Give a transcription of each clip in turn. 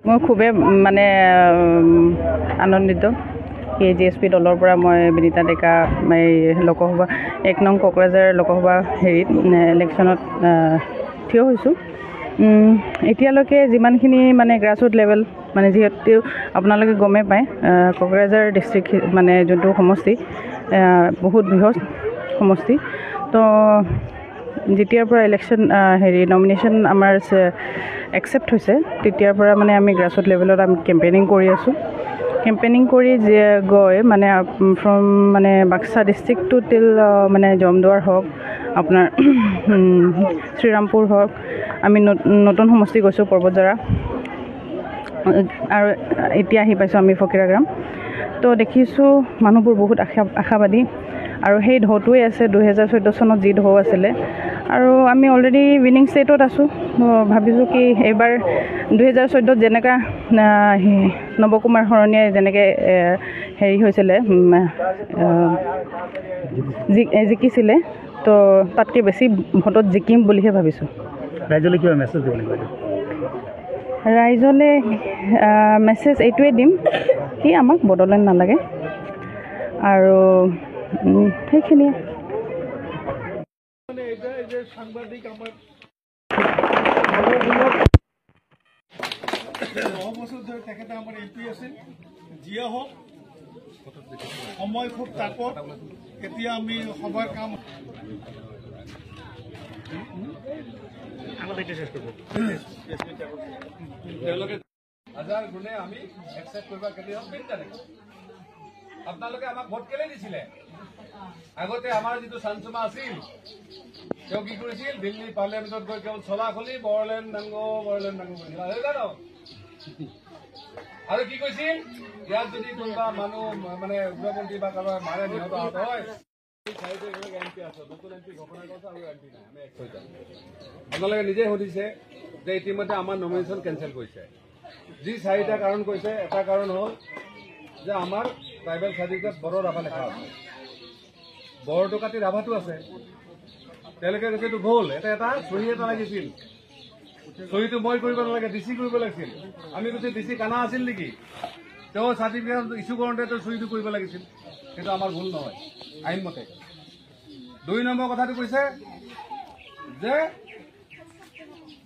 মই খুবেই মানে আনন্দিত KGSP দলৰ পৰা মই বিনীতা ডেকা এই লোকসভা 1 নং কোকৰাঝাৰ লোকসভা ইলেকশ্যনত থিয় হৈছোঁ। এতিয়ালৈকে যিমানখিনি মানে গ্ৰাছৰুট লেভেল মানে যিহেতু আপোনালোকে গমেই পায় কোকৰাঝাৰ ডিষ্ট্ৰিক্ট মানে যোনটো সমষ্টি বহুত বৃহৎ সমষ্টি। তো যেতিয়াৰ পৰা ইলেকশ্যন নমিনেশ্যন আমাৰ একচেপ্ট হৈছে তেতিয়াৰ পৰা মানে আমি গ্ৰাছৰুট লেভেলত আমি কেম্পেইনিং কৰি আছোঁ। কেম্পেইনিং কৰি গৈ মানে ফ্ৰম মানে বাক্সা ডিষ্ট্ৰিক্ট টু টিল মানে জমদুৱাৰ হওক আপোনাৰ শ্ৰীৰামপুৰ হওক আমি নতুন সমষ্টি গৈছোঁ পৰ্বতজৰা আৰু এতিয়া আহি পাইছোঁ আমি ফকিৰাগ্ৰাম। তো দেখিছোঁ মানুহবোৰ বহুত আশাবাদী আৰু সেই ঢৌটোৱে আছে 2014 চনত যি ঢৌ আছিলে আৰু আমি অলৰেডি উইনিং ষ্টেটত আছোঁ। ভাবিছোঁ কি এইবাৰ 2014 যেনেকৈ নৱকুমাৰ শৰণীয়াই যেনেকৈ হেৰি হৈছিলে জিকিছিলে তো তাতকৈ বেছি ভোটত জিকিম বুলিহে ভাবিছোঁ। ৰাইজলৈ কিবা মেছেজ দিব লাগিব? ৰাইজলৈ মেছেজ এইটোৱে দিম কি আমাক বড়োলেণ্ড নালাগে আৰু সেইখিনিয়ে। যিয়ে হওক সময় খুব তাকত, এতিয়া আমি সবাৰ কাম হাজাৰ গুণে আমি একচেপ্ট কৰিব আপোনালোকে আমাক ভোট কেলে দিছিলে? আগতে আমাৰ যিটো চানচুমা আছিল তেওঁ কি কৰিছিল? দিল্লী পাৰ্লিয়ামেণ্টত গৈ কেৱল চলা খুলি বড়োলেণ্ড নাংগ কৰিছিল আৰু কি কৈছিল? ইয়াত যদি কোনোবা মানুহ মানে উগ্ৰপন্থী বা কাৰোবাৰ মাৰে নিহত আহত হয় আপোনালোকে নিজে সুধিছে যে ইতিমধ্যে আমাৰ নমিনেশ্যন কেঞ্চেল কৰিছে। যি 4টা কাৰণ কৈছে, এটা কাৰণ হ'ল যে আমাৰ ট্ৰাইবেল চাৰ্টিফিকেট বড়ো ৰাভা লেখা আছে, বড়োটো কাটি ৰাভাটো আছে। তেওঁলোকে কৈছে এইটো ভুল, এটা চহী এটা লাগিছিল, চহীটো মই কৰিব নালাগে, DC কৰিব লাগিছিল। আমি কৈছো DC কানা আছিল নেকি? তেওঁ চাৰ্টিফিকেট ইছ্যু কৰোঁতে তেওঁ চহীটো কৰিব লাগিছিল। সেইটো আমাৰ ভুল নহয় আইনমতে। 2 নম্বৰ কথাটো কৈছে যে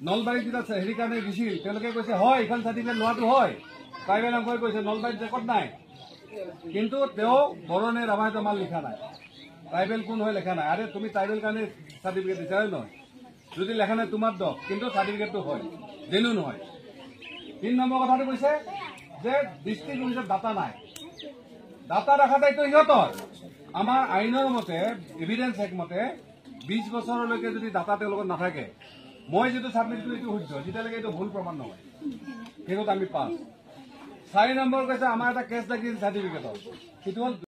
নলবাৰীত যেতিয়া হেৰি কাৰণে দিছিল তেওঁলোকে কৈছে হয় এইখন চাৰ্টিফিকেট লোৱাটো হয়, ট্ৰাইবেল অংশই কৈছে নলবাৰীত ৰেকৰ্ড নাই, কিন্তু তেওঁ বড়ো নে ৰাভাই তোমাৰ লিখা নাই, ট্ৰাইবেল কোন হয় লেখা নাই। আৰে তুমি ট্ৰাইবেল কাৰণে চাৰ্টিফিকেট দিছা হয় নহয়? যদি লেখা নাই তোমাৰ দোষ, কিন্তু চাৰ্টিফিকেটটো হয়, জেনু নহয়। 3 নম্বৰ কথাটো কৈছে যে ডিষ্ট্ৰিক্ট অফিচত ডাটা নাই, ডাটা ৰখা দায়িত্ব সিহঁতৰ। আমাৰ আইনৰ মতে এভিডেন্স একমতে 20 বছৰলৈকে যদি ডাটা তেওঁলোকৰ নাথাকে, মই যিটো ছাবমিট কৰিছোঁ এইটো শুদ্ধ, তেতিয়ালৈকে এইটো ভুল প্ৰমাণ নহয়, সেইটোত আমি পাছ। 4 নম্বৰ কৈছে আমাৰ এটা কেছ লাগিছিল চাৰ্টিফিকেটত, সেইটো হ'ল